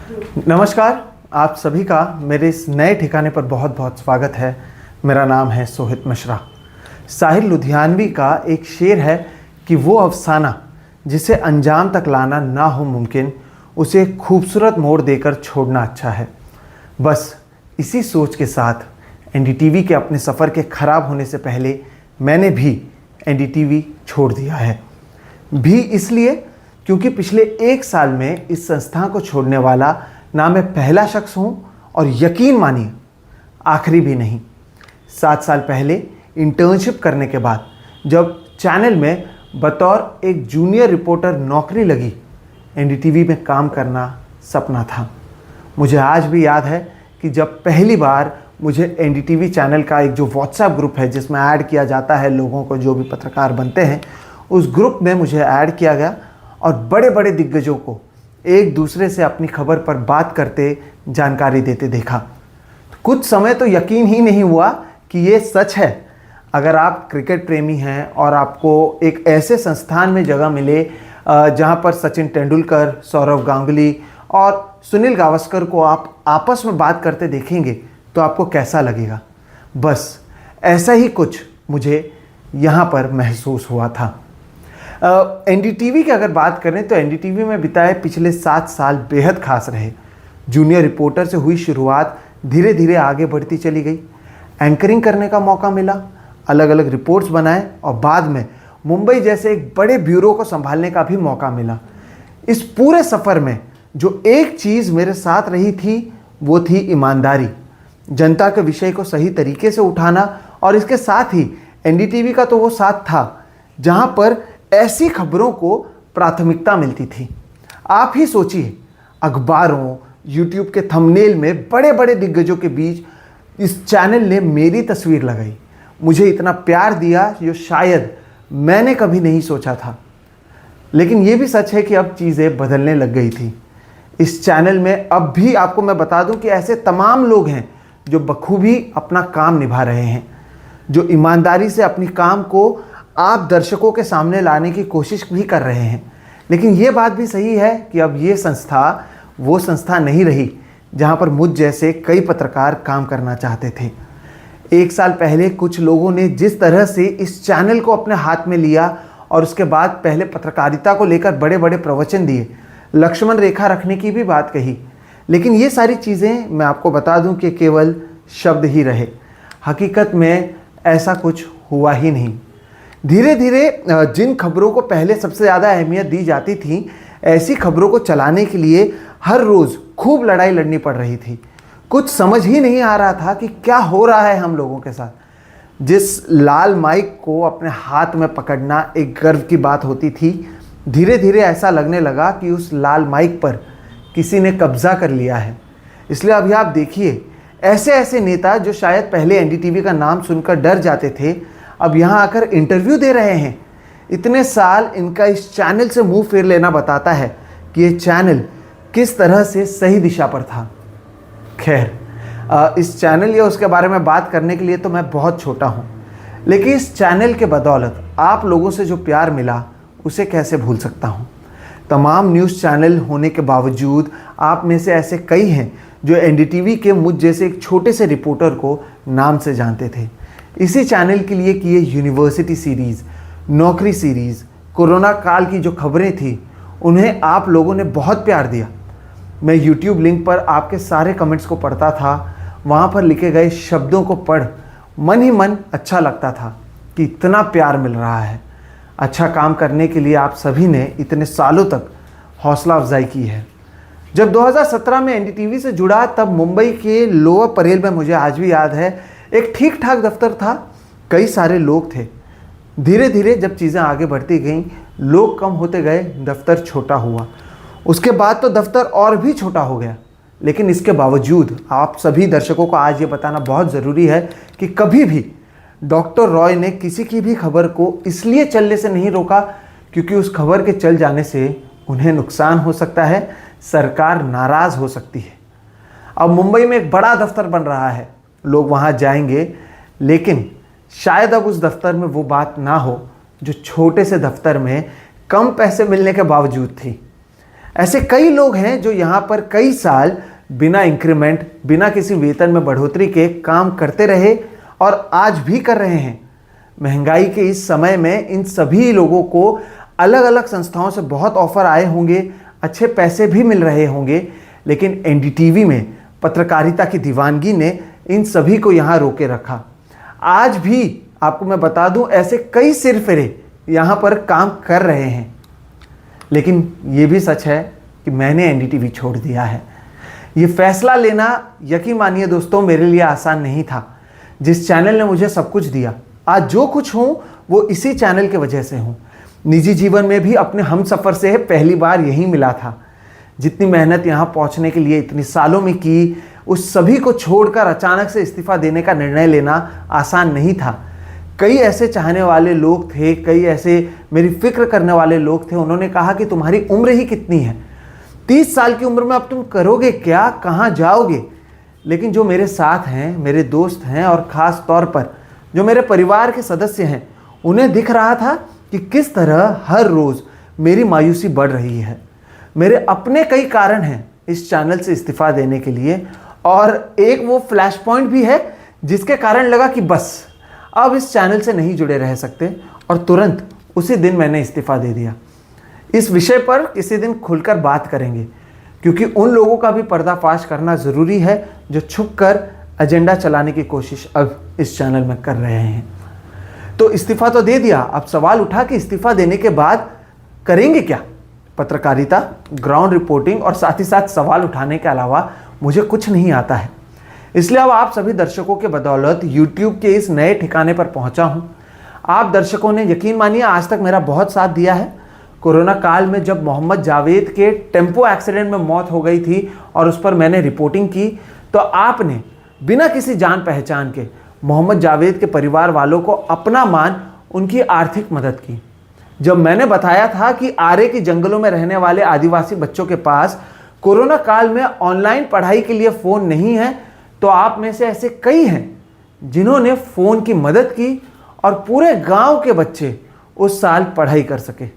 नमस्कार, आप सभी का मेरे इस नए ठिकाने पर बहुत बहुत स्वागत है। मेरा नाम है सोहित मिश्रा। साहिर लुधियानवी का एक शेर है कि वो अफसाना जिसे अंजाम तक लाना ना हो मुमकिन, उसे एक खूबसूरत मोड़ देकर छोड़ना अच्छा है। बस इसी सोच के साथ एनडीटीवी के अपने सफ़र के ख़राब होने से पहले मैंने भी एनडीटीवी छोड़ दिया है। भी इसलिए क्योंकि पिछले 1 साल में इस संस्था को छोड़ने वाला ना मैं पहला शख्स हूं और यकीन मानिए आखिरी भी नहीं। 7 साल पहले इंटर्नशिप करने के बाद जब चैनल में बतौर एक जूनियर रिपोर्टर नौकरी लगी, एनडीटीवी में काम करना सपना था। मुझे आज भी याद है कि जब पहली बार मुझे एनडीटीवी चैनल का एक जो व्हाट्सएप ग्रुप है जिसमें ऐड किया जाता है लोगों को जो भी पत्रकार बनते हैं, उस ग्रुप में मुझे ऐड किया गया और बड़े बड़े दिग्गजों को एक दूसरे से अपनी खबर पर बात करते, जानकारी देते देखा। कुछ समय तो यकीन ही नहीं हुआ कि ये सच है। अगर आप क्रिकेट प्रेमी हैं और आपको एक ऐसे संस्थान में जगह मिले जहां पर सचिन तेंदुलकर, सौरव गांगुली और सुनील गावस्कर को आप आपस में बात करते देखेंगे तो आपको कैसा लगेगा। बस ऐसा ही कुछ मुझे यहाँ पर महसूस हुआ था। एनडीटीवी की अगर बात करें तो एनडीटीवी में बिताए पिछले 7 साल बेहद खास रहे। जूनियर रिपोर्टर से हुई शुरुआत धीरे धीरे आगे बढ़ती चली गई। एंकरिंग करने का मौका मिला, अलग अलग रिपोर्ट्स बनाए और बाद में मुंबई जैसे एक बड़े ब्यूरो को संभालने का भी मौका मिला। इस पूरे सफ़र में जो एक चीज़ मेरे साथ रही थी वो थी ईमानदारी, जनता के विषय को सही तरीके से उठाना। और इसके साथ ही एनडीटीवी का तो वो साथ था जहाँ पर ऐसी खबरों को प्राथमिकता मिलती थी। आप ही सोचिए, अखबारों, यूट्यूब के थंबनेल में बड़े बड़े दिग्गजों के बीच इस चैनल ने मेरी तस्वीर लगाई, मुझे इतना प्यार दिया जो शायद मैंने कभी नहीं सोचा था। लेकिन ये भी सच है कि अब चीज़ें बदलने लग गई थी। इस चैनल में अब भी आपको मैं बता दूं कि ऐसे तमाम लोग हैं जो बखूबी अपना काम निभा रहे हैं, जो ईमानदारी से अपनी काम को आप दर्शकों के सामने लाने की कोशिश भी कर रहे हैं। लेकिन ये बात भी सही है कि अब ये संस्था वो संस्था नहीं रही जहां पर मुझ जैसे कई पत्रकार काम करना चाहते थे। 1 साल पहले कुछ लोगों ने जिस तरह से इस चैनल को अपने हाथ में लिया और उसके बाद पहले पत्रकारिता को लेकर बड़े बड़े प्रवचन दिए, लक्ष्मण रेखा रखने की भी बात कही, लेकिन ये सारी चीज़ें मैं आपको बता दूं कि केवल शब्द ही रहे। हकीकत में ऐसा कुछ हुआ ही नहीं। धीरे धीरे जिन खबरों को पहले सबसे ज़्यादा अहमियत दी जाती थी, ऐसी खबरों को चलाने के लिए हर रोज़ खूब लड़ाई लड़नी पड़ रही थी। कुछ समझ ही नहीं आ रहा था कि क्या हो रहा है हम लोगों के साथ। जिस लाल माइक को अपने हाथ में पकड़ना एक गर्व की बात होती थी, धीरे धीरे ऐसा लगने लगा कि उस लाल माइक पर किसी ने कब्जा कर लिया है। इसलिए अभी आप देखिए, ऐसे ऐसे नेता जो शायद पहले एनडीटीवी का नाम सुनकर डर जाते थे, अब यहाँ आकर इंटरव्यू दे रहे हैं। इतने साल इनका इस चैनल से मुंह फेर लेना बताता है कि ये चैनल किस तरह से सही दिशा पर था। खैर, इस चैनल या उसके बारे में बात करने के लिए तो मैं बहुत छोटा हूँ, लेकिन इस चैनल के बदौलत आप लोगों से जो प्यार मिला उसे कैसे भूल सकता हूँ। तमाम न्यूज़ चैनल होने के बावजूद आप में से ऐसे कई हैं जो एनडीटीवी के मुझ जैसे एक छोटे से रिपोर्टर को नाम से जानते थे। इसी चैनल के लिए किए यूनिवर्सिटी सीरीज़, नौकरी सीरीज़, कोरोना काल की जो खबरें थी, उन्हें आप लोगों ने बहुत प्यार दिया। मैं यूट्यूब लिंक पर आपके सारे कमेंट्स को पढ़ता था। वहाँ पर लिखे गए शब्दों को पढ़ मन ही मन अच्छा लगता था कि इतना प्यार मिल रहा है। अच्छा काम करने के लिए आप सभी ने इतने सालों तक हौसला अफजाई की है। जब 2017 में एनडीटीवी से जुड़ा तब मुंबई के लोअर परेल में, मुझे आज भी याद है, एक ठीक ठाक दफ्तर था, कई सारे लोग थे। धीरे धीरे जब चीज़ें आगे बढ़ती गईं, लोग कम होते गए, दफ्तर छोटा हुआ। उसके बाद तो दफ्तर और भी छोटा हो गया। लेकिन इसके बावजूद आप सभी दर्शकों को आज ये बताना बहुत ज़रूरी है कि कभी भी डॉक्टर रॉय ने किसी की भी खबर को इसलिए चलने से नहीं रोका क्योंकि उस खबर के चल जाने से उन्हें नुकसान हो सकता है, सरकार नाराज़ हो सकती है। अब मुंबई में एक बड़ा दफ्तर बन रहा है, लोग वहाँ जाएंगे, लेकिन शायद अब उस दफ्तर में वो बात ना हो जो छोटे से दफ्तर में कम पैसे मिलने के बावजूद थी। ऐसे कई लोग हैं जो यहाँ पर कई साल बिना इंक्रीमेंट, बिना किसी वेतन में बढ़ोतरी के काम करते रहे और आज भी कर रहे हैं। महंगाई के इस समय में इन सभी लोगों को अलग अलग संस्थाओं से बहुत ऑफर आए होंगे, अच्छे पैसे भी मिल रहे होंगे, लेकिन एनडीटीवी में पत्रकारिता की दीवानगी ने इन सभी को यहाँ रोके रखा। आज भी आपको मैं बता दूं, ऐसे कई सिरफिरे यहाँ पर काम कर रहे हैं, लेकिन ये भी सच है कि मैंने एनडीटीवी छोड़ दिया है। ये फैसला लेना यकीन मानिए दोस्तों मेरे लिए आसान नहीं था। जिस चैनल ने मुझे सब कुछ दिया, आज जो कुछ हूँ वो इसी चैनल की वजह से हूँ। निजी जीवन में भी अपने हमसफ़र से पहली बार यही मिला था। जितनी मेहनत यहाँ पहुँचने के लिए इतनी सालों में की, उस सभी को छोड़कर अचानक से इस्तीफ़ा देने का निर्णय लेना आसान नहीं था। कई ऐसे चाहने वाले लोग थे, कई ऐसे मेरी फिक्र करने वाले लोग थे। उन्होंने कहा कि तुम्हारी उम्र ही कितनी है, 30 साल की उम्र में अब तुम करोगे क्या, कहाँ जाओगे। लेकिन जो मेरे साथ हैं, मेरे दोस्त हैं और ख़ास तौर पर जो मेरे परिवार के सदस्य हैं, उन्हें दिख रहा था कि किस तरह हर रोज़ मेरी मायूसी बढ़ रही है। मेरे अपने कई कारण हैं इस चैनल से इस्तीफ़ा देने के लिए, और एक वो फ्लैश पॉइंट भी है जिसके कारण लगा कि बस अब इस चैनल से नहीं जुड़े रह सकते, और तुरंत उसी दिन मैंने इस्तीफ़ा दे दिया। इस विषय पर किसी दिन खुलकर बात करेंगे, क्योंकि उन लोगों का भी पर्दाफाश करना ज़रूरी है जो छुपकर एजेंडा चलाने की कोशिश अब इस चैनल में कर रहे हैं। तो इस्तीफ़ा तो दे दिया, अब सवाल उठा कि इस्तीफ़ा देने के बाद करेंगे क्या। पत्रकारिता, ग्राउंड रिपोर्टिंग और साथ ही साथ सवाल उठाने के अलावा मुझे कुछ नहीं आता है। इसलिए अब आप सभी दर्शकों के बदौलत YouTube के इस नए ठिकाने पर पहुंचा हूं। आप दर्शकों ने यकीन मानिए आज तक मेरा बहुत साथ दिया है। कोरोना काल में जब मोहम्मद जावेद के टेम्पो एक्सीडेंट में मौत हो गई थी और उस पर मैंने रिपोर्टिंग की, तो आपने बिना किसी जान पहचान के मोहम्मद जावेद के परिवार वालों को अपना मान उनकी आर्थिक मदद की। जब मैंने बताया था कि आरे के जंगलों में रहने वाले आदिवासी बच्चों के पास कोरोना काल में ऑनलाइन पढ़ाई के लिए फ़ोन नहीं है, तो आप में से ऐसे कई हैं जिन्होंने फ़ोन की मदद की और पूरे गांव के बच्चे उस साल पढ़ाई कर सके।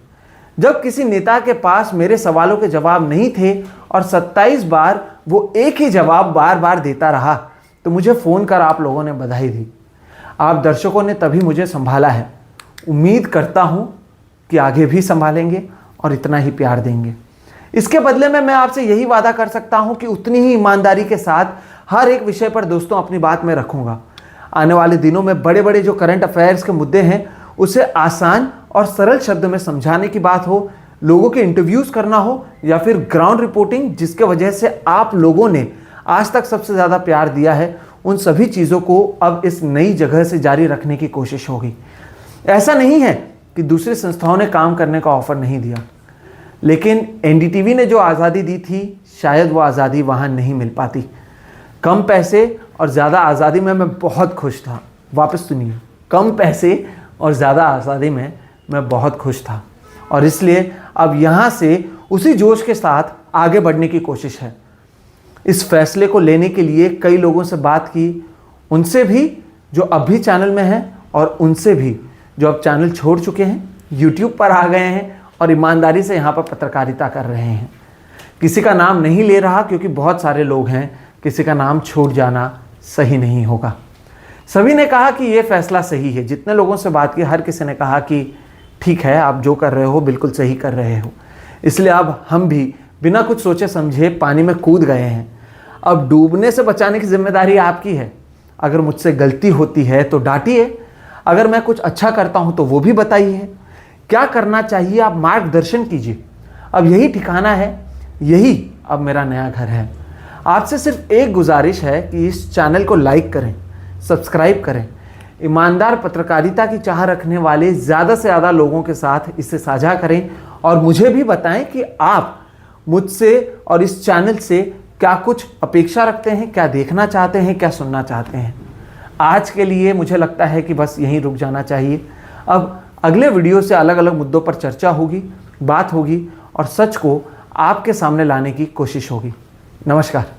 जब किसी नेता के पास मेरे सवालों के जवाब नहीं थे और 27 बार वो एक ही जवाब बार बार देता रहा, तो मुझे फ़ोन कर आप लोगों ने बधाई दी। आप दर्शकों ने तभी मुझे संभाला है। उम्मीद करता हूँ कि आगे भी संभालेंगे और इतना ही प्यार देंगे। इसके बदले में मैं आपसे यही वादा कर सकता हूँ कि उतनी ही ईमानदारी के साथ हर एक विषय पर दोस्तों अपनी बात मैं रखूँगा। आने वाले दिनों में बड़े बड़े जो करंट अफेयर्स के मुद्दे हैं उसे आसान और सरल शब्द में समझाने की बात हो, लोगों के इंटरव्यूज़ करना हो, या फिर ग्राउंड रिपोर्टिंग जिसके वजह से आप लोगों ने आज तक सबसे ज़्यादा प्यार दिया है, उन सभी चीज़ों को अब इस नई जगह से जारी रखने की कोशिश होगी। ऐसा नहीं है कि दूसरी संस्थाओं ने काम करने का ऑफ़र नहीं दिया, लेकिन एनडीटीवी ने जो आज़ादी दी थी, शायद वो आज़ादी वहाँ नहीं मिल पाती। कम पैसे और ज़्यादा आज़ादी में मैं बहुत खुश था। वापस सुनिए, कम पैसे और ज़्यादा आज़ादी में मैं बहुत खुश था, और इसलिए अब यहाँ से उसी जोश के साथ आगे बढ़ने की कोशिश है। इस फैसले को लेने के लिए कई लोगों से बात की, उनसे भी जो अब भी चैनल में हैं और उनसे भी जो अब चैनल छोड़ चुके हैं, यूट्यूब पर आ गए हैं और ईमानदारी से यहाँ पर पत्रकारिता कर रहे हैं। किसी का नाम नहीं ले रहा क्योंकि बहुत सारे लोग हैं, किसी का नाम छूट जाना सही नहीं होगा। सभी ने कहा कि ये फैसला सही है। जितने लोगों से बात की, हर किसी ने कहा कि ठीक है, आप जो कर रहे हो बिल्कुल सही कर रहे हो। इसलिए अब हम भी बिना कुछ सोचे समझे पानी में कूद गए हैं। अब डूबने से बचाने की जिम्मेदारी आपकी है। अगर मुझसे गलती होती है तो डांटिए, अगर मैं कुछ अच्छा करता हूं तो वो भी बताइए। क्या करना चाहिए आप मार्गदर्शन कीजिए। अब यही ठिकाना है, यही अब मेरा नया घर है। आपसे सिर्फ एक गुजारिश है कि इस चैनल को लाइक करें, सब्सक्राइब करें। ईमानदार पत्रकारिता की चाह रखने वाले ज़्यादा से ज़्यादा लोगों के साथ इसे साझा करें, और मुझे भी बताएं कि आप मुझसे और इस चैनल से क्या कुछ अपेक्षा रखते हैं, क्या देखना चाहते हैं, क्या सुनना चाहते हैं। आज के लिए मुझे लगता है कि बस यहीं रुक जाना चाहिए। अब अगले वीडियो से अलग अलग मुद्दों पर चर्चा होगी, बात होगी और सच को आपके सामने लाने की कोशिश होगी। नमस्कार।